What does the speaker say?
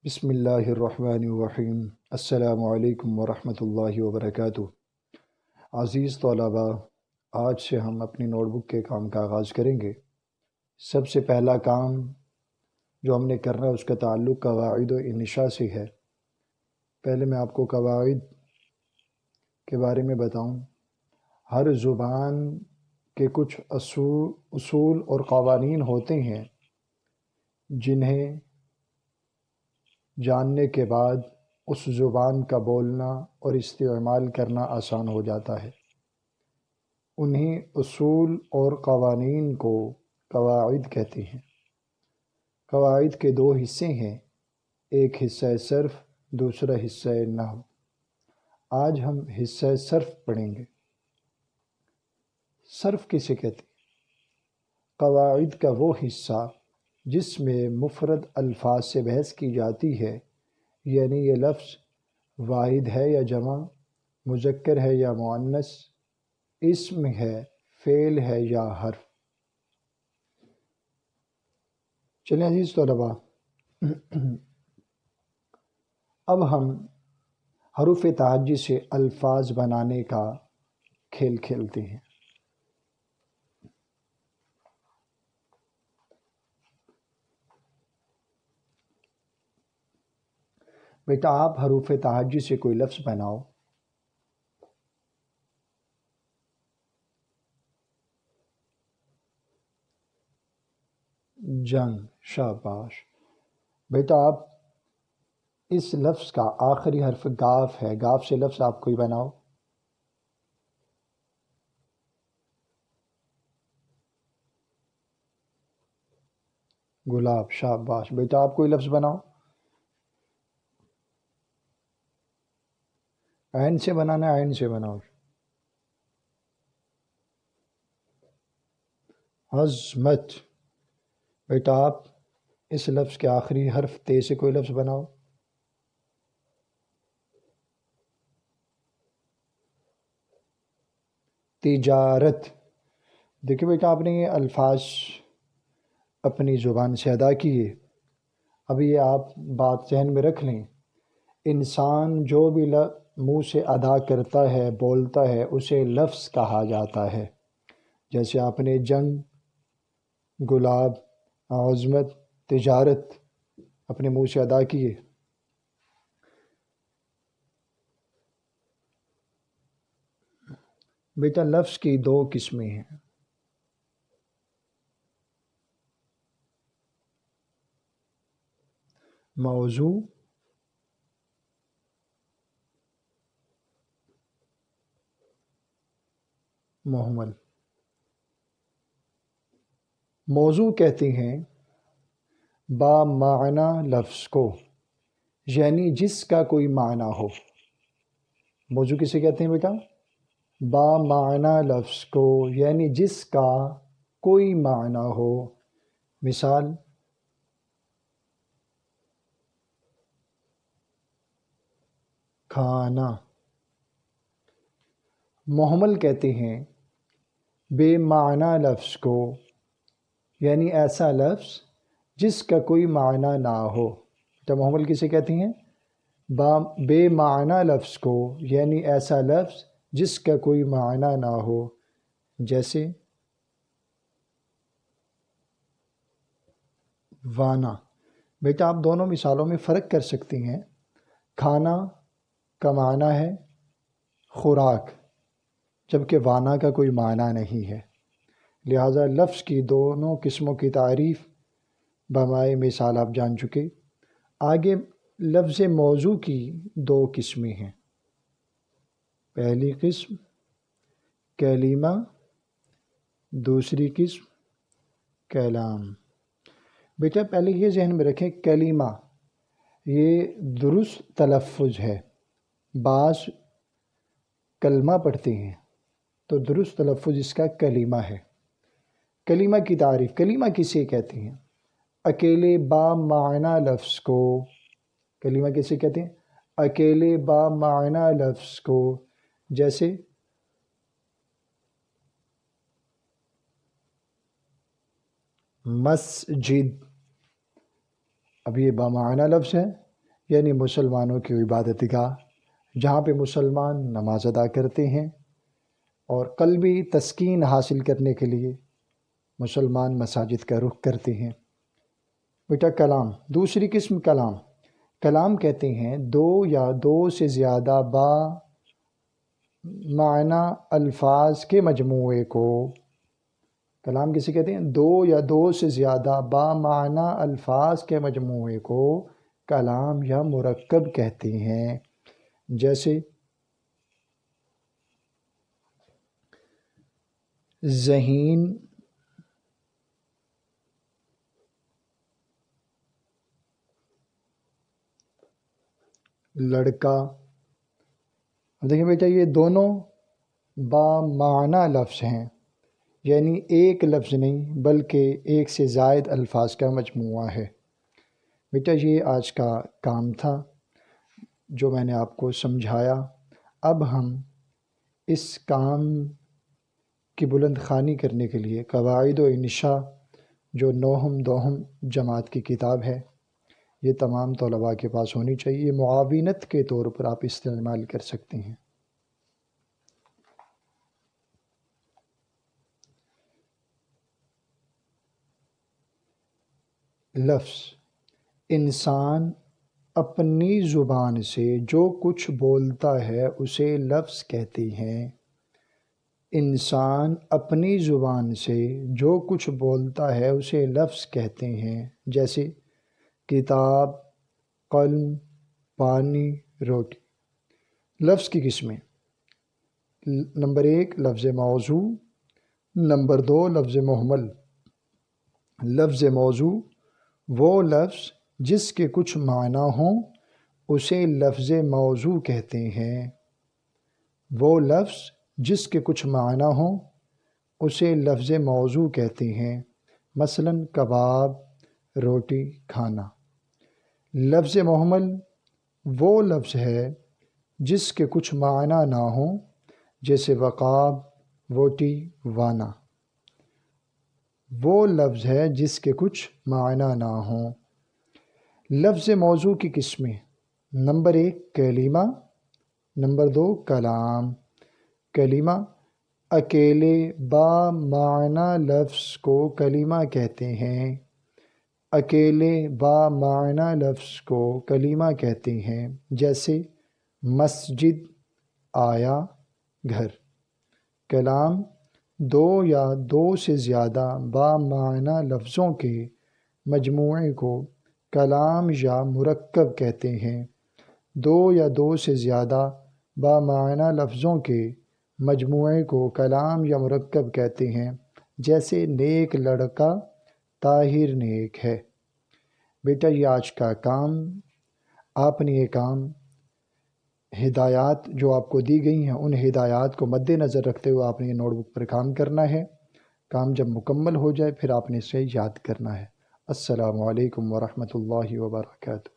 بسم اللہ الرحمن الرحیم۔ السلام علیکم ورحمۃ اللہ وبرکاتہ۔ عزیز طلباء، آج سے ہم اپنی نوٹ بک کے کام کا آغاز کریں گے۔ سب سے پہلا کام جو ہم نے کرنا ہے اس کا تعلق قواعد و انشاء سے ہے۔ پہلے میں آپ کو قواعد کے بارے میں بتاؤں۔ ہر زبان کے کچھ اصول اور قوانین ہوتے ہیں جنہیں جاننے کے بعد اس زبان کا بولنا اور استعمال کرنا آسان ہو جاتا ہے۔ انہیں اصول اور قوانین کو قواعد کہتے ہیں۔ قواعد کے دو حصے ہیں، ایک حصہ صرف، دوسرا حصہ نحو۔ آج ہم حصہ صرف پڑھیں گے۔ صرف کسے کہتے ہیں؟ قواعد کا وہ حصہ جس میں مفرد الفاظ سے بحث کی جاتی ہے، یعنی یہ لفظ واحد ہے یا جمع، مذکر ہے یا مؤنث، اسم ہے، فعل ہے یا حرف۔ چلیں عزیز طلباء، اب ہم حروف تہجی سے الفاظ بنانے کا کھیل کھیلتے ہیں۔ بیٹا آپ حروف تہجی سے کوئی لفظ بناؤ۔ جنگ، شاباش۔ بیٹا آپ اس لفظ کا آخری حرف گاف ہے، گاف سے لفظ آپ کوئی بناؤ۔ گلاب، شاباش۔ بیٹا آپ کوئی لفظ بناؤ۔ عین سے بنانا ہے، عین سے بناؤ۔ عظمت۔ بیٹا آپ اس لفظ کے آخری حرف تے سے کوئی لفظ بناؤ۔ تجارت۔ دیکھیں بیٹا آپ نے یہ الفاظ اپنی زبان سے ادا کیے، اب یہ آپ بات ذہن میں رکھ لیں، انسان جو بھی منہ سے ادا کرتا ہے، بولتا ہے، اسے لفظ کہا جاتا ہے۔ جیسے آپ نے جنگ، گلاب، عظمت، تجارت اپنے منہ سے ادا کیے۔ بیٹا لفظ کی دو قسمیں ہیں، موضوع مہمل۔ موضوع کہتے ہیں با معنی لفظ کو، یعنی جس کا کوئی معنی ہو۔ موضوع کسے کہتے ہیں بیٹا؟ با معنی لفظ کو، یعنی جس کا کوئی معنی ہو۔ مثال کھانا۔ مہمل کہتے ہیں بے معنی لفظ کو، یعنی ایسا لفظ جس کا کوئی معنی نہ ہو۔ تو مہمل کسے کہتے ہیں؟ بے معنی لفظ کو، یعنی ایسا لفظ جس کا کوئی معنی نہ ہو۔ جیسے وانا۔ بیٹا آپ دونوں مثالوں میں فرق کر سکتی ہیں۔ کھانا کا معنی ہے خوراک، جبکہ وانا کا کوئی معنی نہیں ہے، لہٰذا لفظ کی دونوں قسموں کی تعریف بمائے مثال آپ جان چکے۔ آگے لفظ موضوع کی دو قسمیں ہیں۔ پہلی قسم کلمہ، دوسری قسم کلام۔ بیٹا پہلے یہ ذہن میں رکھیں، کلمہ یہ درست تلفظ ہے۔ بعض کلمہ پڑھتے ہیں تو درست تلفظ اس کا کلمہ ہے۔ کلمہ کی تعریف، کلمہ کسے کہتے ہیں؟ اکیلے با معنی لفظ کو۔ کلمہ کسے کہتے ہیں؟ اکیلے با معنی لفظ کو۔ جیسے مسجد، اب یہ با معنی لفظ ہے، یعنی مسلمانوں کی عبادت گاہ جہاں پہ مسلمان نماز ادا کرتے ہیں اور قلبی تسکین حاصل کرنے کے لیے مسلمان مساجد کا رخ کرتے ہیں۔ بیٹا کلام، دوسری قسم کلام۔ کلام کہتے ہیں دو یا دو سے زیادہ با معنی الفاظ کے مجموعے کو۔ کلام کسے کہتے ہیں؟ دو یا دو سے زیادہ با معنی الفاظ کے مجموعے کو کلام یا مرکب کہتے ہیں۔ جیسے ذہین، لڑکا۔ دیکھیں بیٹا یہ دونوں با معنی لفظ ہیں، یعنی ایک لفظ نہیں بلکہ ایک سے زائد الفاظ کا مجموعہ ہے۔ بیٹا یہ آج کا کام تھا جو میں نے آپ کو سمجھایا۔ اب ہم اس کام کی بلند خوانی کرنے کے لیے قواعد و انشاء جو نوہم دوہم جماعت کی کتاب ہے، یہ تمام طلباء کے پاس ہونی چاہیے، معاونت کے طور پر آپ استعمال کر سکتے ہیں۔ لفظ، انسان اپنی زبان سے جو کچھ بولتا ہے اسے لفظ کہتے ہیں۔ انسان اپنی زبان سے جو کچھ بولتا ہے اسے لفظ کہتے ہیں۔ جیسے کتاب، قلم، پانی، روٹی۔ لفظ کی قسمیں: نمبر 1 لفظ موضوع، نمبر 2 لفظ محمل۔ لفظ موضوع وہ لفظ جس کے کچھ معنی ہوں اسے لفظ موضوع کہتے ہیں۔ وہ لفظ جس کے کچھ معنی ہوں اسے لفظ موضوع کہتے ہیں۔ مثلا کباب، روٹی، کھانا۔ لفظ محمل وہ لفظ ہے جس کے کچھ معنی نہ ہوں، جیسے وقاب، ووٹی، وانا۔ وہ لفظ ہے جس کے کچھ معنی نہ ہوں۔ لفظ موضوع کی قسمیں: نمبر 1 کلمہ، نمبر 2 کلام۔ کلمہ، اکیلے با معنی لفظ کو کلمہ کہتے ہیں۔ اکیلے با معنی لفظ کو کلمہ کہتے ہیں۔ جیسے مسجد، آیا، گھر۔ کلام، دو یا دو سے زیادہ با معنی لفظوں کے مجموعے کو کلام یا مرکب کہتے ہیں۔ دو یا دو سے زیادہ با معنی لفظوں کے مجموعے کو کلام یا مرکب کہتے ہیں۔ جیسے نیک لڑکا، طاہر نیک ہے۔ بیٹا یہ آج کا کام، آپ نے یہ کام ہدایات جو آپ کو دی گئی ہیں ان ہدایات کو مد نظر رکھتے ہوئے آپ نے یہ نوٹ بک پر کام کرنا ہے۔ کام جب مکمل ہو جائے پھر آپ نے اسے یاد کرنا ہے۔ السلام علیکم ورحمۃ اللہ وبرکاتہ۔